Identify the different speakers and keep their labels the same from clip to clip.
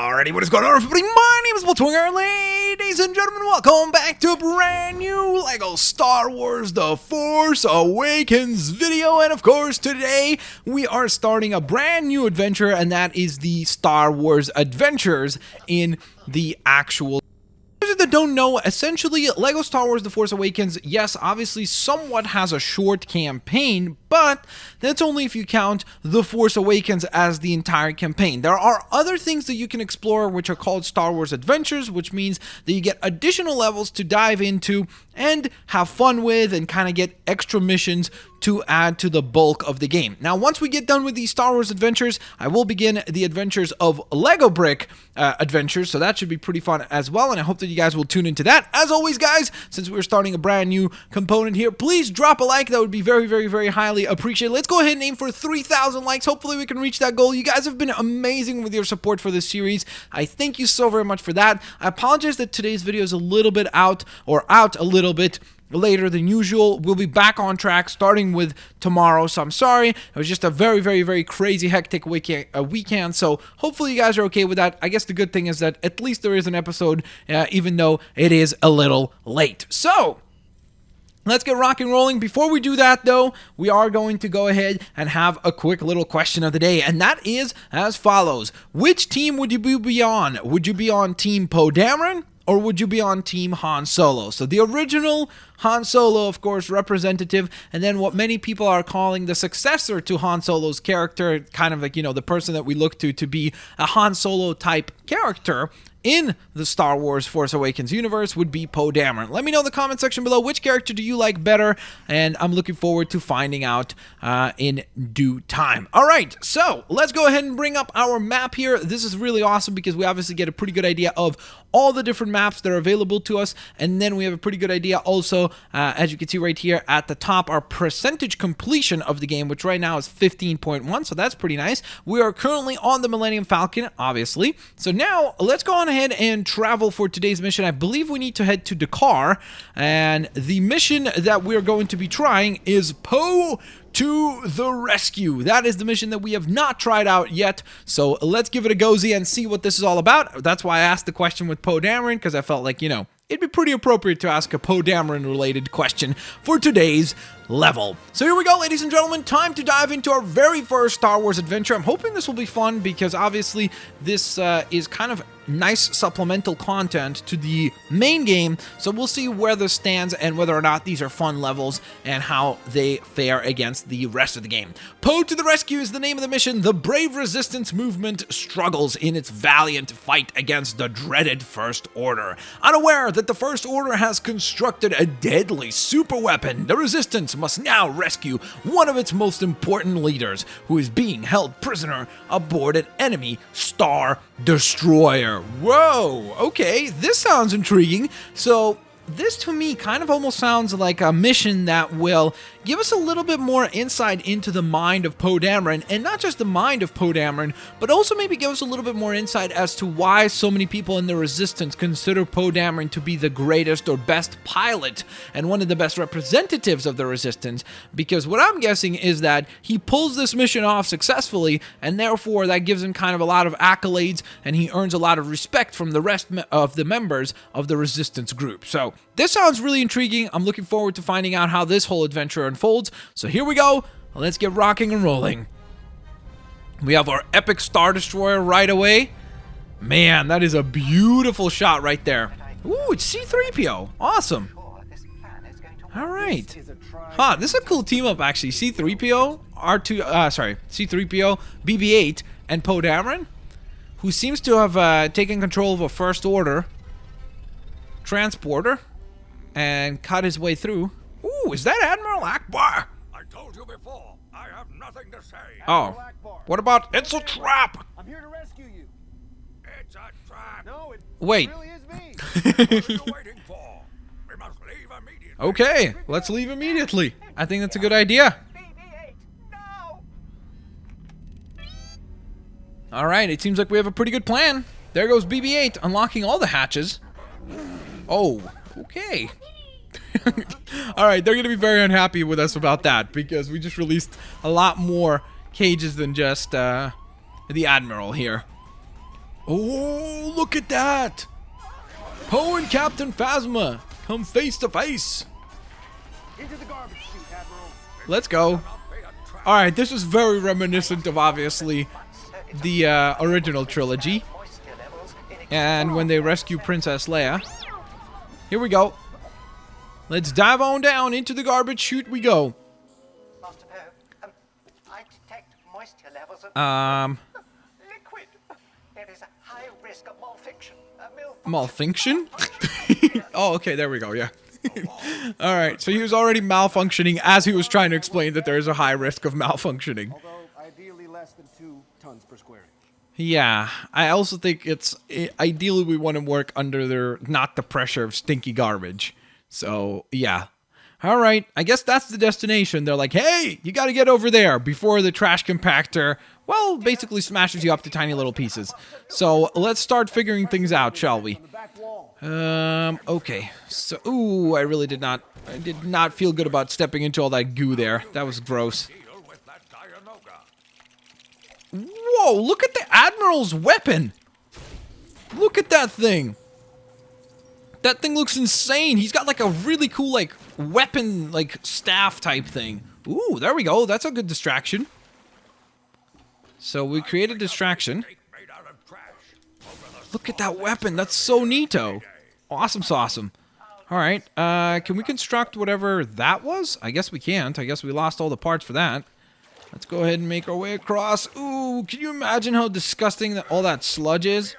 Speaker 1: Alrighty, what is going on, everybody? My name is Blitzwinger, ladies and gentlemen. Welcome back to a brand new LEGO Star Wars The Force Awakens video. And of course, today we are starting a brand new adventure, and that is the Star Wars Adventures in the actual. For those that don't know, essentially, LEGO Star Wars The Force Awakens, yes, obviously somewhat has a short campaign, but that's only if you count The Force Awakens as the entire campaign. There are other things that you can explore which are called Star Wars Adventures, which means that you get additional levels to dive into and have fun with and kind of get extra missions to add to the bulk of the game. Now, once we get done with these Star Wars Adventures, I will begin the adventures of Lego Brick Adventures, so that should be pretty fun as well, and I hope that you guys will tune into that. As always, guys, since we're starting a brand new component here, please drop a like. That would be very, very, very highly appreciated. Let's go ahead and aim for 3,000 likes. Hopefully, we can reach that goal. You guys have been amazing with your support for this series. I thank you so very much for that. I apologize that today's video is a little bit out a little bit later than usual. We'll be back on track starting with tomorrow, so I'm sorry. It was just a very, very, very crazy hectic weekend, so hopefully you guys are okay with that. I guess the good thing is that at least there is an episode, even though it is a little late. So let's get rock and rolling. Before we do that, though, we are going to go ahead and have a quick little question of the day, and that is as follows. Which team would you be on? Would you be on Team Poe Dameron, or would you be on Team Han Solo? So the original Han Solo, of course, representative, and then what many people are calling the successor to Han Solo's character, kind of like, you know, the person that we look to be a Han Solo type character in the Star Wars Force Awakens universe, would be Poe Dameron. Let me know in the comment section below which character do you like better, and I'm looking forward to finding out in due time. All right, so let's go ahead and bring up our map here. This is really awesome because we obviously get a pretty good idea of all the different maps that are available to us, and then we have a pretty good idea also, as you can see right here at the top, our percentage completion of the game, which right now is 15.1, so that's pretty nice. We are currently on the Millennium Falcon, obviously. So now let's go on ahead and travel for today's mission. I believe we need to head to Dakar, and the mission that we're going to be trying is Poe to the rescue. That is the mission that we have not tried out yet, so let's give it a go-see and see what this is all about. That's why I asked the question with Poe Dameron, because I felt like, you know, it'd be pretty appropriate to ask a Poe Dameron related question for today's level. So here we go, ladies and gentlemen, time to dive into our very first Star Wars adventure. I'm hoping this will be fun because obviously this is kind of nice supplemental content to the main game, so we'll see where this stands and whether or not these are fun levels and how they fare against the rest of the game. Poe to the rescue is the name of the mission. The brave resistance movement struggles in its valiant fight against the dreaded First Order. Unaware that the First Order has constructed a deadly super weapon, the resistance must now rescue one of its most important leaders, who is being held prisoner aboard an enemy Star Destroyer. Whoa, okay, this sounds intriguing. So this to me kind of almost sounds like a mission that will give us a little bit more insight into the mind of Poe Dameron, and not just the mind of Poe Dameron, but also maybe give us a little bit more insight as to why so many people in the Resistance consider Poe Dameron to be the greatest or best pilot and one of the best representatives of the Resistance, because what I'm guessing is that he pulls this mission off successfully, and therefore that gives him kind of a lot of accolades, and he earns a lot of respect from the rest of the members of the Resistance group. So this sounds really intriguing. I'm looking forward to finding out how this whole adventure unfolds. So here we go. Let's get rocking and rolling. We have our epic Star Destroyer right away. Man, that is a beautiful shot right there. Ooh, it's C-3PO. Awesome. All right. Huh, this is a cool team up actually. C-3PO, C-3PO, BB-8, and Poe Dameron, who seems to have taken control of a First Order transporter and cut his way through. Ooh, is that Admiral Akbar?
Speaker 2: I told you before, I have nothing to say.
Speaker 1: Oh, what about it's a trap?
Speaker 3: I'm here to rescue you.
Speaker 2: It's a trap.
Speaker 3: No, it
Speaker 1: Wait.
Speaker 3: really is me.
Speaker 2: What are you waiting for? We must leave immediately.
Speaker 1: Okay, let's leave immediately. I think that's a good idea.
Speaker 3: BB-8, no.
Speaker 1: All right, it seems like we have a pretty good plan. There goes BB-8, unlocking all the hatches. Oh, okay. Alright, they're going to be very unhappy with us about that, because we just released a lot more cages than just the Admiral here. Oh, look at that! Poe and Captain Phasma come face to face.
Speaker 3: Into the garbage chute, Admiral.
Speaker 1: Let's go. Alright, this is very reminiscent of, obviously, the original trilogy. And when they rescue Princess Leia. Here we go. Let's dive on down into the garbage chute we go.
Speaker 4: Master Poe, I detect moisture levels of liquid. There is a high risk of malfunction.
Speaker 1: Malfunction? Oh, okay, there we go, yeah. Alright, so he was already malfunctioning as he was trying to explain that there is a high risk of malfunctioning.
Speaker 3: Although ideally less than 2 tons per square inch.
Speaker 1: Yeah, I also think it's ideally we want to work under not the pressure of stinky garbage. So, yeah. Alright, I guess that's the destination. They're like, hey, you gotta get over there before the trash compactor, well, basically smashes you up to tiny little pieces. So, let's start figuring things out, shall we? Okay. So, ooh, I did not feel good about stepping into all that goo there. That was gross.
Speaker 2: Deal with that Dianoga.
Speaker 1: Whoa, look at the Admiral's weapon! Look at that thing! That thing looks insane! He's got like a really cool, like, weapon, like, staff type thing. Ooh, there we go. That's a good distraction. So we create a distraction.
Speaker 2: Made out of trash.
Speaker 1: Look at that weapon. That's so neato. Awesome sauceum. Alright, can we construct whatever that was? I guess we can't. I guess we lost all the parts for that. Let's go ahead and make our way across. Ooh, can you imagine how disgusting all that sludge is?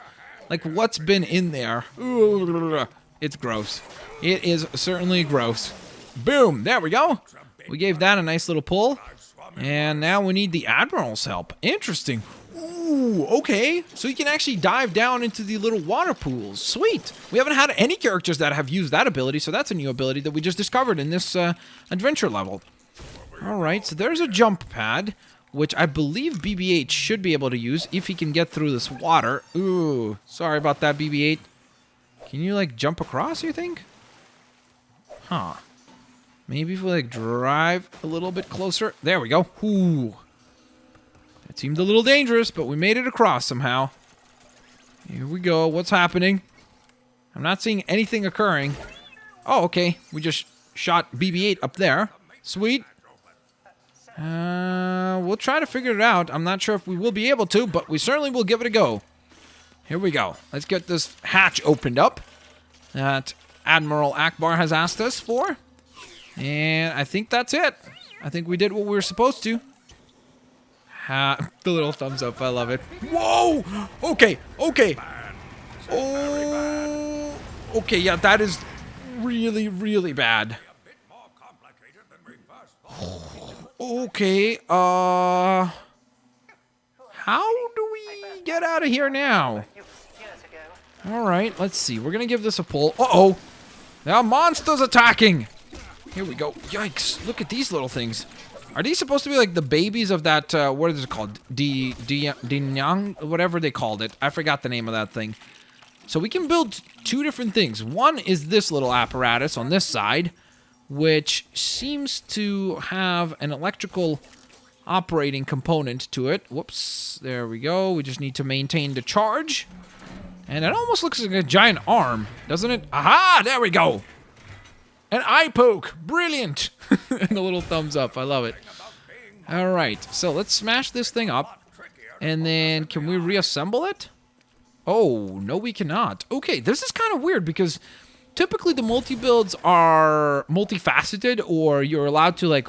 Speaker 1: Like, what's been in there? Ooh, it's gross. It is certainly gross. Boom, there we go. We gave that a nice little pull. And now we need the Admiral's help. Interesting. Ooh, okay. So you can actually dive down into the little water pools. Sweet. We haven't had any characters that have used that ability, so that's a new ability that we just discovered in this adventure level. Alright, so there's a jump pad, which I believe BB-8 should be able to use if he can get through this water. Ooh, sorry about that, BB-8. Can you, like, jump across, you think? Huh. Maybe if we, like, drive a little bit closer. There we go. Ooh. It seemed a little dangerous, but we made it across somehow. Here we go. What's happening? I'm not seeing anything occurring. Oh, okay. We just shot BB-8 up there. Sweet. We'll try to figure it out. I'm not sure if we will be able to, but we certainly will give it a go. Here we go. Let's get this hatch opened up that Admiral Akbar has asked us for. And I think that's it. I think we did what we were supposed to. The little thumbs up. I love it. Whoa! Okay, okay. Oh, okay, yeah, that is really, really bad. Okay, how do we get out of here now? Alright, let's see. We're gonna give this a pull. Uh-oh! Now monsters attacking! Here we go. Yikes. Look at these little things. Are these supposed to be like the babies of that, what is it called? Nyang? Whatever they called it. I forgot the name of that thing. So we can build two different things. One is this little apparatus on this side, which seems to have an electrical operating component to it. Whoops. There we go. We just need to maintain the charge. And it almost looks like a giant arm, doesn't it? Aha! There we go! An eye poke! Brilliant! And a little thumbs up. I love it. Alright, so let's smash this thing up. And then, can we reassemble it? Oh, no we cannot. Okay, this is kind of weird because typically the multi-builds are multifaceted, or you're allowed to, like,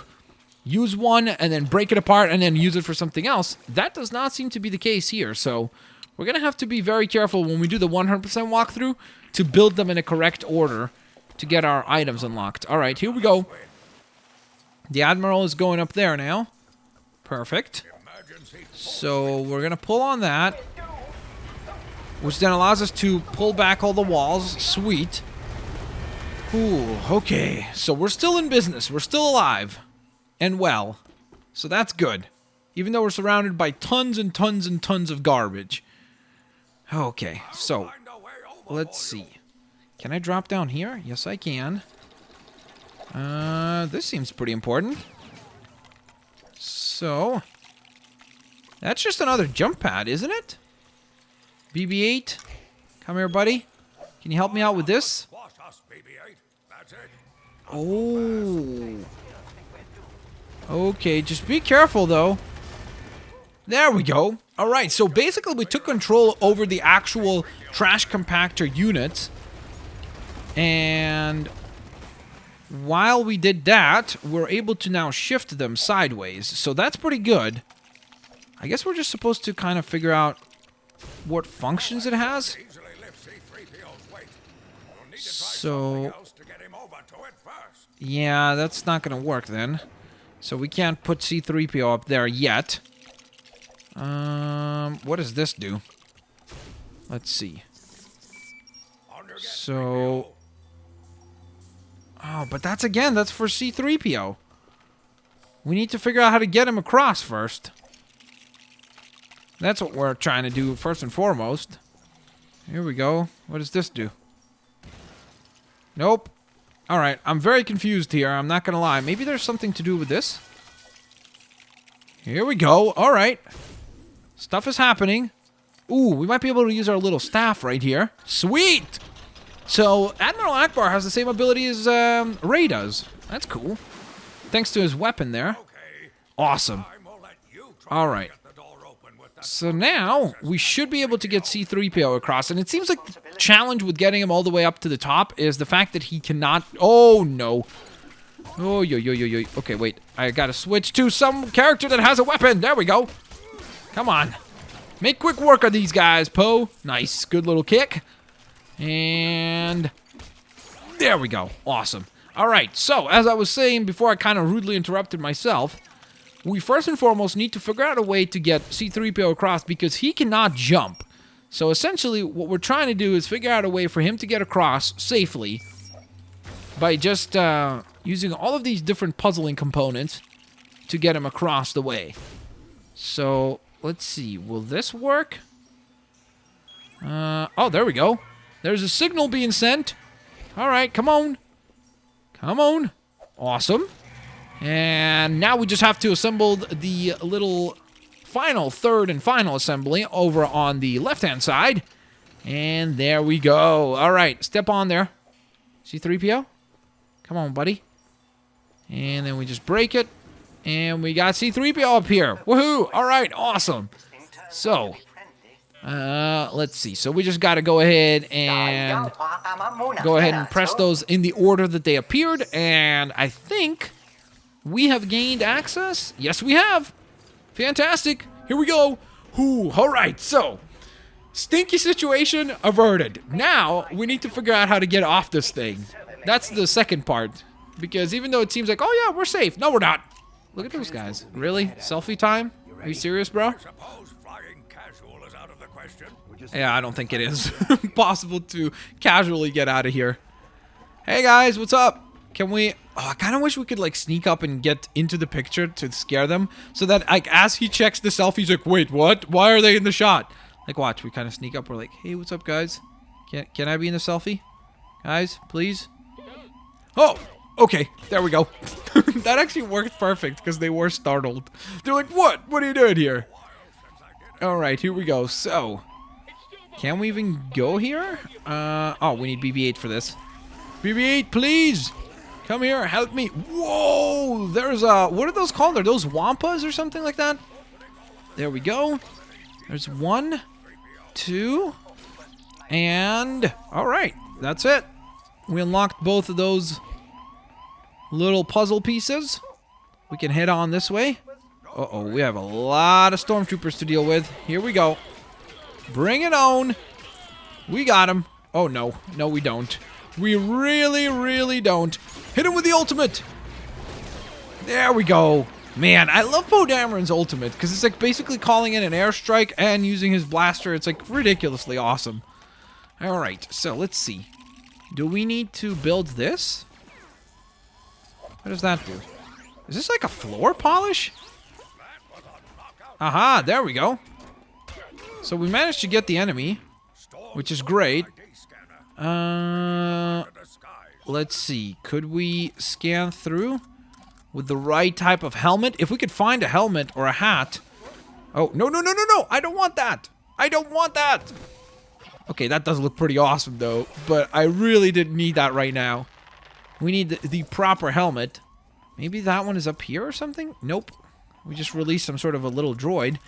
Speaker 1: use one and then break it apart and then use it for something else. That does not seem to be the case here, so we're going to have to be very careful when we do the 100% walkthrough to build them in a correct order to get our items unlocked. Alright, here we go. The Admiral is going up there now. Perfect. So we're going to pull on that, which then allows us to pull back all the walls. Sweet. Ooh, okay. So we're still in business. We're still alive. And well. So that's good. Even though we're surrounded by tons and tons and tons of garbage. Okay, so let's see. Can I drop down here? Yes, I can. This seems pretty important. So, that's just another jump pad, isn't it? BB-8, come here, buddy. Can you help me out with this?
Speaker 2: Wash us, BB-8. That's it.
Speaker 1: Oh. Okay, just be careful, though. There we go. All right, so basically we took control over the actual trash compactor units. And while we did that, we're able to now shift them sideways. So that's pretty good. I guess we're just supposed to kind of figure out what functions it has.
Speaker 2: Easily lift C-3PO's weight. You'll need to try
Speaker 1: So,
Speaker 2: something else to get him over to it first.
Speaker 1: yeah, that's not going to work then. So we can't put C-3PO up there yet. What does this do? Let's see.
Speaker 2: On your get,
Speaker 1: So, oh, but that's for C-3PO. We need to figure out how to get him across first. That's what we're trying to do first and foremost. Here we go. What does this do? Nope. Alright, I'm very confused here. I'm not gonna lie. Maybe there's something to do with this. Here we go. Alright. Stuff is happening. Ooh, we might be able to use our little staff right here. Sweet! So, Admiral Akbar has the same ability as Rey does. That's cool. Thanks to his weapon there.
Speaker 2: okay.
Speaker 1: Awesome.
Speaker 2: I will let you try
Speaker 1: Alright.
Speaker 2: to get the door open with that.
Speaker 1: So now, we should be able to get C-3PO across. And it seems like the challenge with getting him all the way up to the top is the fact that he cannot... Oh, no. Oh, yo, yo, yo, yo. Okay, wait. I gotta switch to some character that has a weapon. There we go. Come on. Make quick work of these guys, Poe. Nice. Good little kick. And... there we go. Awesome. Alright, so, as I was saying before I kind of rudely interrupted myself, we first and foremost need to figure out a way to get C-3PO across because he cannot jump. So essentially, what we're trying to do is figure out a way for him to get across safely by just using all of these different puzzling components to get him across the way. So, let's see. Will this work? Oh, there we go. There's a signal being sent. Alright, come on. Come on. Awesome. And now we just have to assemble the little third and final assembly over on the left-hand side. And there we go. All right, step on there. C-3PO? Come on, buddy. And then we just break it. And we got C-3PO up here. Woohoo! All right, awesome. So, let's see. So we just got to go ahead and press those in the order that they appeared. And I think we have gained access. Yes, we have. Fantastic. Here we go. Ooh, all right. So, stinky situation averted. Now, we need to figure out how to get off this thing. That's the second part. Because even though it seems like, oh yeah, we're safe. No, we're not. Look at those guys. Really? Selfie time? Are you serious, bro?
Speaker 2: Suppose flying casual is out of the question.
Speaker 1: Yeah, I don't think it is possible to casually get out of here. Hey guys, what's up? Can we... Oh, I kind of wish we could, like, sneak up and get into the picture to scare them. So that, like, as he checks the selfie, he's like, wait, what? Why are they in the shot? Like, watch. We kind of sneak up. We're like, hey, what's up, guys? Can I be in the selfie? Guys, please? Oh! Okay, there we go. That actually worked perfect because they were startled. They're like, what? What are you doing here? Alright, here we go. So, can we even go here? Oh, we need BB-8 for this. BB-8, please! Come here, help me. Whoa! There's what are those called? Are those wampas or something like that? There we go. There's 1, 2, and... Alright, that's it. We unlocked both of those little puzzle pieces. We can head on this way. Uh-oh, we have a lot of Stormtroopers to deal with. Here we go. Bring it on. We got him. Oh, no. No, we don't. We really, really don't. Hit him with the ultimate. There we go. Man, I love Poe Dameron's ultimate because it's like basically calling in an airstrike and using his blaster. It's like ridiculously awesome. All right, so let's see. Do we need to build this? What does that do? Is this like a floor polish? Aha, there we go. So we managed to get the enemy, which is great. Let's see. Could we scan through with the right type of helmet? If we could find a helmet or a hat. Oh, no, no, no, no, no. I don't want that. I don't want that. Okay, that does look pretty awesome, though. But I really didn't need that right now. We need the proper helmet. Maybe that one is up here or something? Nope. We just released some sort of a little droid.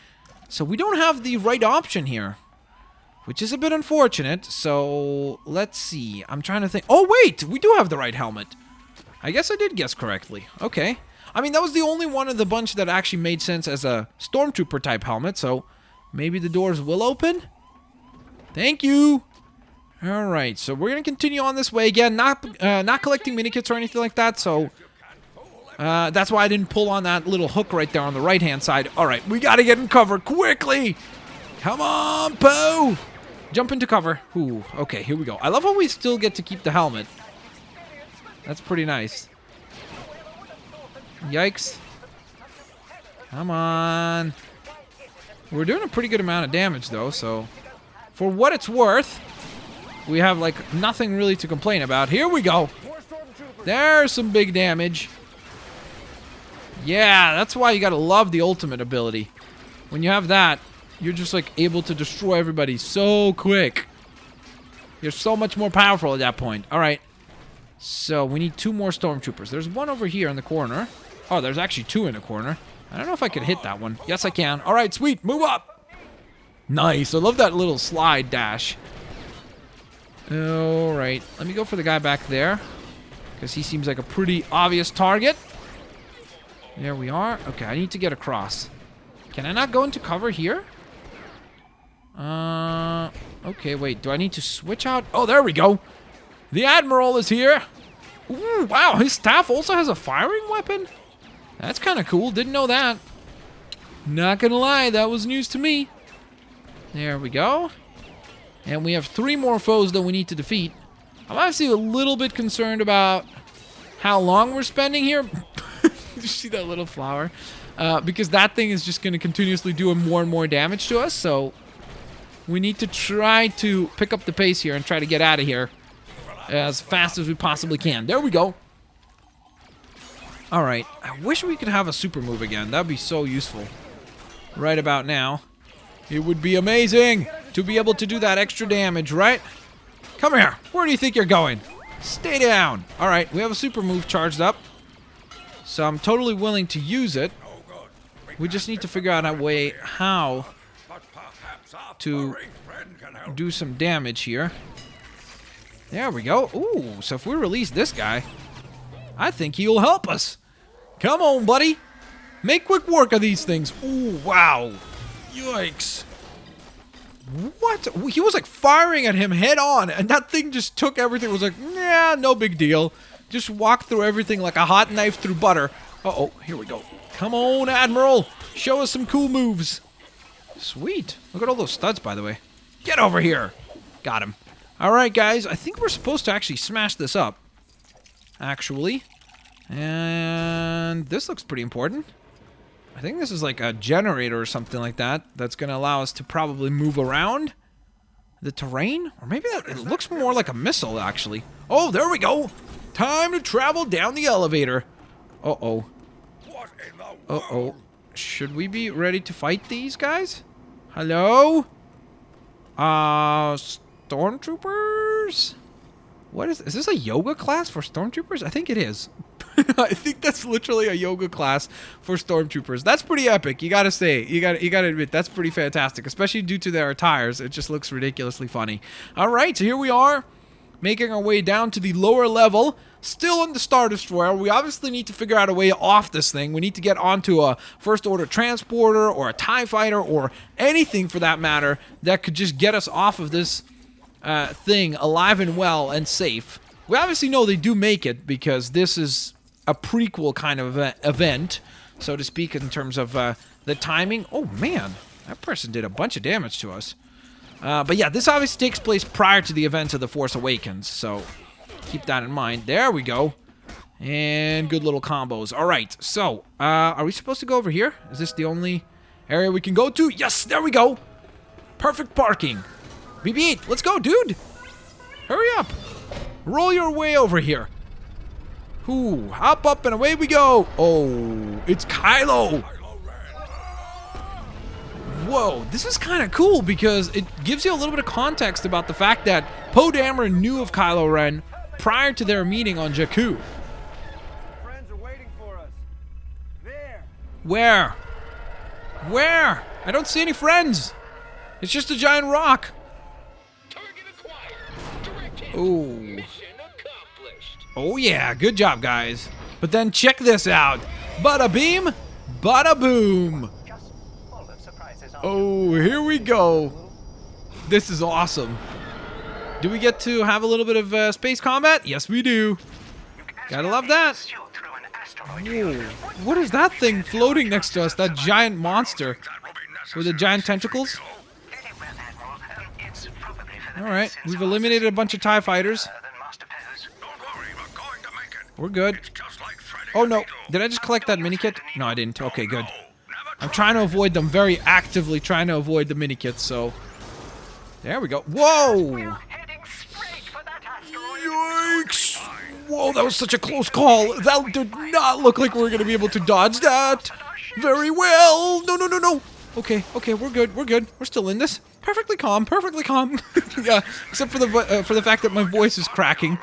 Speaker 1: So we don't have the right option here. Which is a bit unfortunate. So, let's see. I'm trying to think. Oh, wait! We do have the right helmet. I guess I did guess correctly. Okay. I mean, that was the only one of the bunch that actually made sense as a Stormtrooper type helmet. So, maybe the doors will open? Thank you! Alright, so we're going to continue on this way. Again, not collecting mini-kits or anything like that, so... that's why I didn't pull on that little hook right there on the right-hand side. Alright, we got to get in cover quickly! Come on, Poe! Jump into cover. Ooh, okay, here we go. I love how we still get to keep the helmet. That's pretty nice. Yikes. Come on. We're doing a pretty good amount of damage, though, so... For what it's worth, we have, like, nothing really to complain about. Here we go. There's some big damage. Yeah, that's why you gotta love the ultimate ability. When you have that, you're just, like, able to destroy everybody so quick. You're so much more powerful at that point. Alright. So, we need 2 more Stormtroopers. There's one over here in the corner. Oh, there's actually 2 in the corner. I don't know if I can hit that one. Yes, I can. Alright, sweet. Move up. Nice. I love that little slide dash. Alright. Let me go for the guy back there. Because he seems like a pretty obvious target. There we are. Okay, I need to get across. Can I not go into cover here? Okay, wait. Do I need to switch out? Oh, there we go. The Admiral is here. Ooh, wow. His staff also has a firing weapon? That's kind of cool. Didn't know that. Not gonna lie. That was news to me. There we go. And we have 3 more foes that we need to defeat. I'm actually a little bit concerned about how long we're spending here. You see that little flower? Because that thing is just going to continuously do more and more damage to us. So we need to try to pick up the pace here and try to get out of here as fast as we possibly can. There we go. Alright. I wish we could have a super move again. That would be so useful. Right about now. It would be amazing to be able to do that extra damage, right? Come here. Where do you think you're going? Stay down. All right, we have a super move charged up. So I'm totally willing to use it. We just need to figure out a way how to do some damage here. There we go. Ooh, so if we release this guy, I think he'll help us. Come on, buddy. Make quick work of these things. Ooh, wow. Yikes. What? He was like firing at him head on, and that thing just took everything. It was like, nah, no big deal. Just walked through everything like a hot knife through butter. Uh-oh, here we go. Come on, Admiral. Show us some cool moves. Sweet. Look at all those studs, by the way. Get over here. Got him. All right, guys. I think we're supposed to actually smash this up. Actually. And this looks pretty important. I think this is like a generator or something like that that's going to allow us to probably move around the terrain. Or maybe it looks more like a missile, actually. Oh, there we go. Time to travel down the elevator. Uh-oh. Uh-oh. Should we be ready to fight these guys? Hello? Stormtroopers? What is this a yoga class for Stormtroopers? I think it is. I think that's literally a yoga class for Stormtroopers. That's pretty epic. You gotta say, you gotta admit, that's pretty fantastic, especially due to their attires. It just looks ridiculously funny. All right, so here we are, making our way down to the lower level, still on the Star Destroyer. We obviously need to figure out a way off this thing. We need to get onto a First Order transporter or a TIE fighter or anything for that matter that could just get us off of this thing alive and well and safe. We obviously know they do make it because this is a prequel kind of event, so to speak, in terms of the timing. Oh, man. That person did a bunch of damage to us. But yeah, this obviously takes place prior to the events of The Force Awakens, so keep that in mind. There we go. And good little combos. All right, so are we supposed to go over here? Is this the only area we can go to? Yes, there we go. Perfect parking. BB-8, let's go, dude. Hurry up. Roll your way over here. Ooh, hop up and away we go. Oh, it's Kylo. Whoa, this is kind of cool because it gives you a little bit of context about the fact that Poe Dameron knew of Kylo Ren prior to their meeting on Jakku.
Speaker 3: Friends are waiting for us. There.
Speaker 1: Where? Where? I don't see any friends. It's just a giant rock.
Speaker 2: Target acquired. Direct hit.
Speaker 1: Ooh.
Speaker 2: Mission accomplished.
Speaker 1: Oh yeah, good job, guys. But then check this out. Bada beam, bada boom.
Speaker 4: Just full of surprises.
Speaker 1: Oh, here we go. This is awesome. Do we get to have a little bit of space combat? Yes, we do. Gotta love that. Whoa. What is that thing floating next to us? That giant monster with the giant tentacles? Alright, we've eliminated a bunch of TIE fighters. We're good. Oh no, did I just collect that mini kit? No, I didn't. Okay, good. I'm trying to avoid them, very actively trying to avoid the mini kits, so... There we go. Whoa! Yikes! Whoa, that was such a close call. That did not look like we were going to be able to dodge that. Very well. No, no, no, no. Okay, okay, we're good. We're good. We're still in this. Perfectly calm. Perfectly calm. Yeah, except for the fact that my voice is cracking.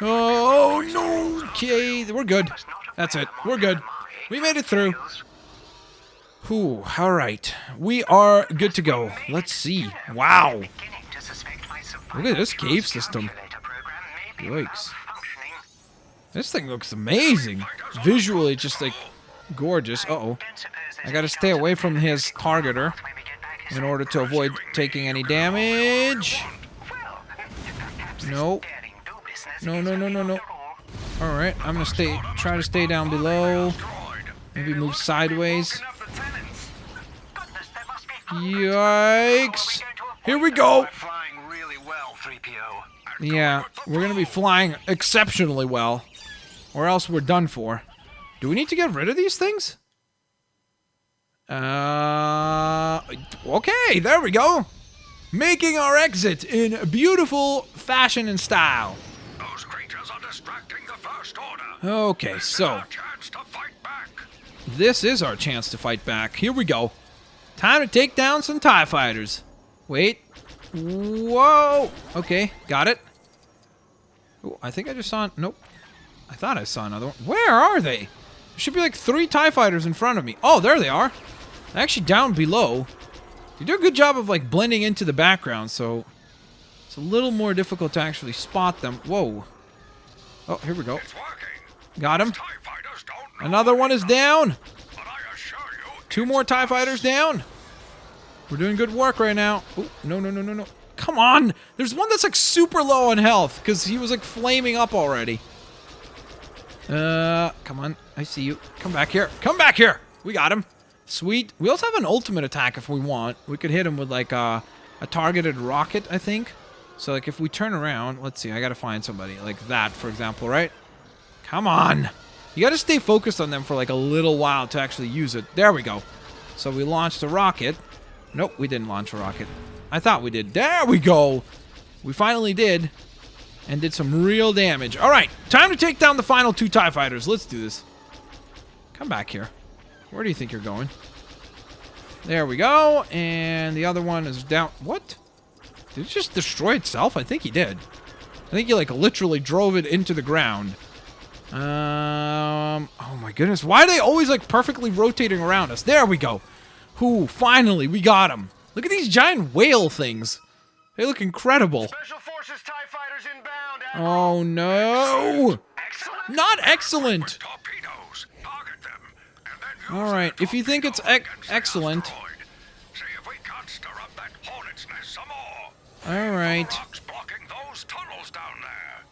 Speaker 1: Oh, no. Okay, we're good. That's it. We're good. We made it through. Whew, all right. We are good to go. Let's see. Wow. Look at this cave system. Yikes. This thing looks amazing. Visually, just like gorgeous. Uh-oh. I gotta stay away from his targeter in order to avoid taking any damage. No. No, no, no, no, no. Alright, I'm gonna try to stay down below. Maybe move sideways. Yikes. Here we go. Yeah, we're gonna be flying exceptionally well, or else we're done for. Do we need to get rid of these things? Okay, there we go. Making our exit in beautiful fashion and style.
Speaker 2: Those creatures are distracting the First Order.
Speaker 1: Okay, so
Speaker 2: Chance to fight back.
Speaker 1: this is our chance to fight back. Here we go. Time to take down some TIE fighters. Wait. Whoa. Okay, got it. Ooh, I think I just saw... Nope. I thought I saw another one. Where are they? There should be like 3 TIE fighters in front of me. Oh, there they are. They're actually down below. You do a good job of like blending into the background, so it's a little more difficult to actually spot them. Whoa. Oh, here we go.
Speaker 2: It's working.
Speaker 1: Got him.
Speaker 2: TIE fighters don't know
Speaker 1: Another one is down.
Speaker 2: but I assure you,
Speaker 1: 2 more TIE fighters down. We're doing good work right now. Oh, no, no, no, no, no. Come on. There's one that's like super low on health because he was like flaming up already. Come on. I see you. Come back here. Come back here. We got him. Sweet. We also have an ultimate attack if we want. We could hit him with like a targeted rocket, I think. So like if we turn around, let's see. I got to find somebody like that, for example, right? Come on. You got to stay focused on them for like a little while to actually use it. There we go. So we launched a rocket. Nope, we didn't launch a rocket. I thought we did. There we go. We finally did. And did some real damage. All right, time to take down the final 2 TIE fighters. Let's do this. Come back here. Where do you think you're going? There we go. And the other one is down. What? Did it just destroy itself? I think he did. I think he like literally drove it into the ground. Oh my goodness. Why are they always like perfectly rotating around us? There we go. Whew, finally, we got him. Look at these giant whale things. They look incredible.
Speaker 3: Special Forces TIE fighters inbound.
Speaker 1: Oh no!
Speaker 3: Excellent.
Speaker 1: Not excellent.
Speaker 2: torpedoes. Target them, and then use
Speaker 1: All right,
Speaker 2: their
Speaker 1: if you think it's
Speaker 2: torpedoes against the
Speaker 1: excellent.
Speaker 2: asteroid. See if we can't stir up that hornet's nest some more.
Speaker 1: All right.
Speaker 2: Rocks blocking those tunnels down there.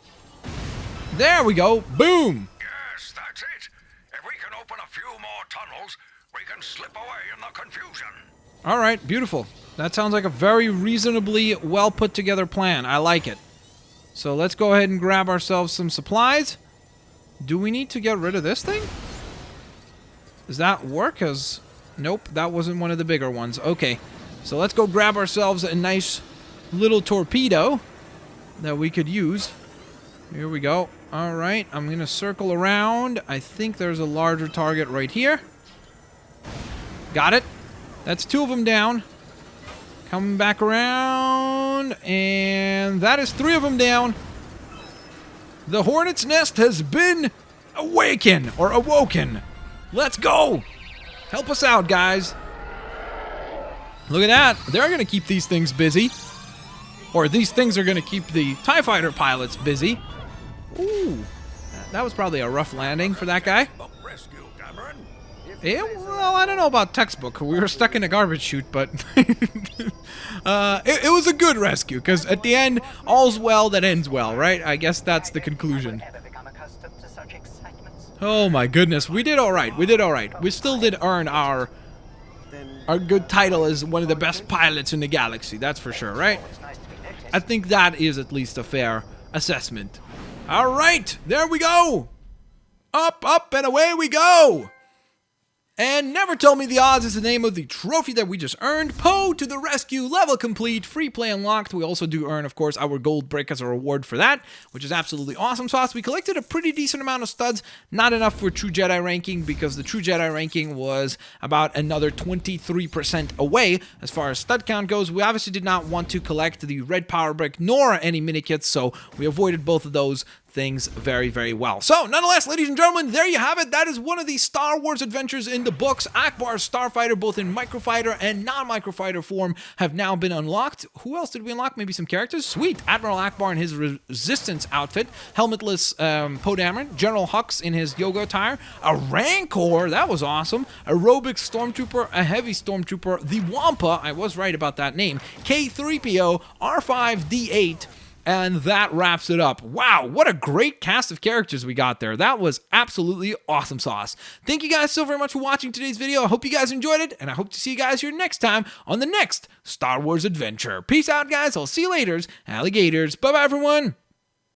Speaker 1: There we go. Boom.
Speaker 2: Yes, that's it. If we can open a few more tunnels, we can slip away in the confusion.
Speaker 1: All right, beautiful. That sounds like a very reasonably well put together plan. I like it. So let's go ahead and grab ourselves some supplies. Do we need to get rid of this thing? Does that work? Nope, that wasn't one of the bigger ones. Okay, so let's go grab ourselves a nice little torpedo that we could use. Here we go. All right, I'm going to circle around. I think there's a larger target right here. Got it. That's 2 of them down. Coming back around, and that is 3 of them down. The Hornet's Nest has been awoken. Let's go. Help us out, guys. Look at that. They're going to keep these things busy. Or these things are going to keep the TIE Fighter pilots busy. Ooh. That was probably a rough landing for that guy.
Speaker 2: Rescue, Cameron.
Speaker 1: Yeah, well, I don't know about textbook. We were stuck in a garbage chute, but it was a good rescue, because at the end, all's well that ends well, right? I guess that's the conclusion.
Speaker 4: Ever become accustomed to such excitements?
Speaker 1: Oh my goodness, we did all right. We still did earn our good title as one of the best pilots in the galaxy, that's for sure, right?
Speaker 4: It's nice to be noticed.
Speaker 1: I think that is at least a fair assessment. All right, there we go. Up, and away we go. And Never Tell Me the Odds is the name of the trophy that we just earned. Poe to the rescue, level complete, free play unlocked. We also do earn, of course, our gold brick as a reward for that, which is absolutely awesome sauce. We collected a pretty decent amount of studs, not enough for True Jedi ranking, because the True Jedi ranking was about another 23% away as far as stud count goes. We obviously did not want to collect the red power brick nor any mini kits, so we avoided both of those things very, very well. So, nonetheless, ladies and gentlemen, there you have it. That is one of the Star Wars adventures in the books. Akbar's Starfighter, both in microfighter and non-microfighter form, have now been unlocked. Who else did we unlock? Maybe some characters? Sweet. Admiral Akbar in his Resistance outfit. Helmetless Poe Dameron. General Hux in his yoga attire. A Rancor. That was awesome. Aerobic Stormtrooper. A Heavy Stormtrooper. The Wampa. I was right about that name. K-3PO. R5-D8. And that wraps it up. Wow, what a great cast of characters we got there. That was absolutely awesome sauce. Thank you guys so very much for watching today's video. I hope you guys enjoyed it, and I hope to see you guys here next time on the next Star Wars adventure. Peace out, guys. I'll see you later, alligators. Bye-bye, everyone.